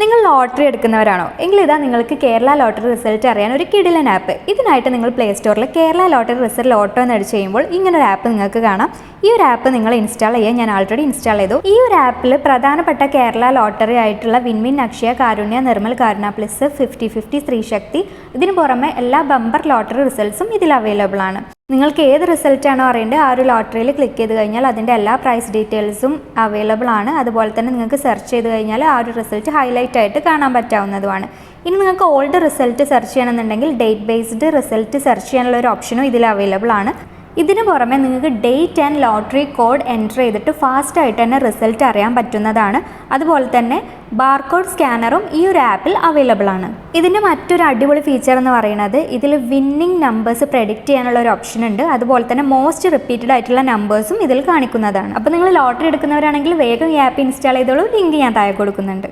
നിങ്ങൾ ലോട്ടറി എടുക്കുന്നവരാണോ എങ്കിൽ ഇതാ നിങ്ങൾക്ക് കേരള ലോട്ടറി റിസൾട്ട് അറിയാൻ ഒരു കിടിലൻ ആപ്പ്. ഇതിനായിട്ട് നിങ്ങൾ പ്ലേ സ്റ്റോറിൽ കേരള ലോട്ടറി റിസൾട്ട് ലോട്ടോ എന്ന് അടിച്ച് ചെയ്യുമ്പോൾ ഇങ്ങനെ ഒരു ആപ്പ് നിങ്ങൾക്ക് കാണാം. ഈ ഒരു ആപ്പ് നിങ്ങൾ ഇൻസ്റ്റാൾ ചെയ്യാൻ ഞാൻ ഓൾറെഡി ഇൻസ്റ്റാൾ ചെയ്തു. ഈ ഒരു ആപ്പിൽ പ്രധാനപ്പെട്ട കേരള ലോട്ടറി ആയിട്ടുള്ള വിൻവിൻ, അക്ഷയ, കാരുണ്യ, നിർമ്മൽ, കാരുണ പ്ലസ്, 50-50, സ്ത്രീശക്തി, ഇതിന് പുറമെ എല്ലാ ബമ്പർ ലോട്ടറി റിസൾട്ട്സും ഇതിൽ അവൈലബിൾ ആണ്. നിങ്ങൾക്ക് ഏത് റിസൾട്ടാണോ അറിയേണ്ടത് ആ ഒരു ലോട്ടറിയിൽ ക്ലിക്ക് ചെയ്ത് കഴിഞ്ഞാൽ അതിൻ്റെ എല്ലാ പ്രൈസ് ഡീറ്റെയിൽസും അവൈലബിൾ ആണ്. അതുപോലെ തന്നെ നിങ്ങൾക്ക് സെർച്ച് ചെയ്ത് കഴിഞ്ഞാൽ ആ ഒരു റിസൾട്ട് ഹൈലൈറ്റ് ആയിട്ട് കാണാൻ പറ്റാവുന്നതുമാണ്. ഇനി നിങ്ങൾക്ക് ഓൾഡ് റിസൾട്ട് സെർച്ച് ചെയ്യണമെന്നുണ്ടെങ്കിൽ ഡേറ്റ് ബേസ്ഡ് റിസൾട്ട് സെർച്ച് ചെയ്യാനുള്ള ഒരു ഓപ്ഷനും ഇതിൽ അവൈലബിൾ ആണ്. ഇതിന് പുറമെ നിങ്ങൾക്ക് date and lottery code enter ചെയ്തിട്ട് ഫാസ്റ്റ് ആയിട്ട് തന്നെ റിസൾട്ട് അറിയാൻ പറ്റുന്നതാണ്. അതുപോലെ തന്നെ ബാർകോഡ് സ്കാനറും ഈ ഒരു ആപ്പിൽ അവൈലബിൾ ആണ്. ഇതിൻ്റെ മറ്റൊരു അടിപൊളി ഫീച്ചർ എന്ന് പറയുന്നത് ഇതിൽ വിന്നിംഗ് നമ്പേഴ്സ് പ്രെഡിക്റ്റ് ചെയ്യാനുള്ള ഒരു ഓപ്ഷൻ ഉണ്ട്. അതുപോലെ തന്നെ മോസ്റ്റ് റിപ്പീറ്റഡ് ആയിട്ടുള്ള നമ്പേഴ്സും ഇതിൽ കാണിക്കുന്നതാണ്. അപ്പോൾ നിങ്ങൾ ലോട്ടറി എടുക്കുന്നവരാണെങ്കിൽ വേഗം ഈ ആപ്പ് ഇൻസ്റ്റാൾ ചെയ്തോളൂ. ലിങ്ക് ഞാൻ താഴെ കൊടുക്കുന്നുണ്ട്.